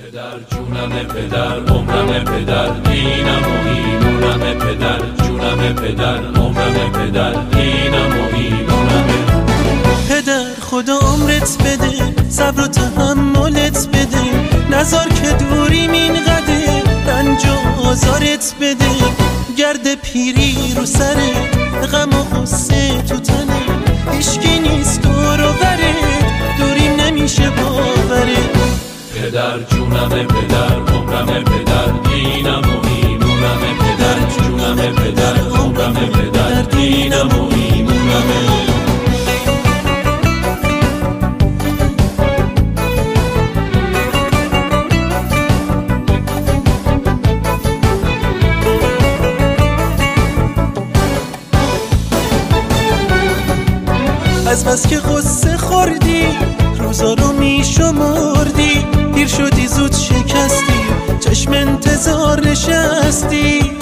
پدر جونم پدر عمرم پدر دینم و ایمونم پدر جونم پدر عمرم پدر دینم و ایمونم پدر خدا عمرت بده صبر و تحملت بده نذار که دوریم اینقدر رنج و آزارت بده گرد پیری رو سره غم و غصه تو تنه هیچکی نیست دور و بره دوریم نمیشه باوره پدر جونم پدر عمرم پدر دینم و ایمونم پدر جونم پدر عمرم پدر دینم و ایمونم از بس که غصه خوردی روزا رو میشمردی دیر شدی زود شکستی چشم انتظار نشستی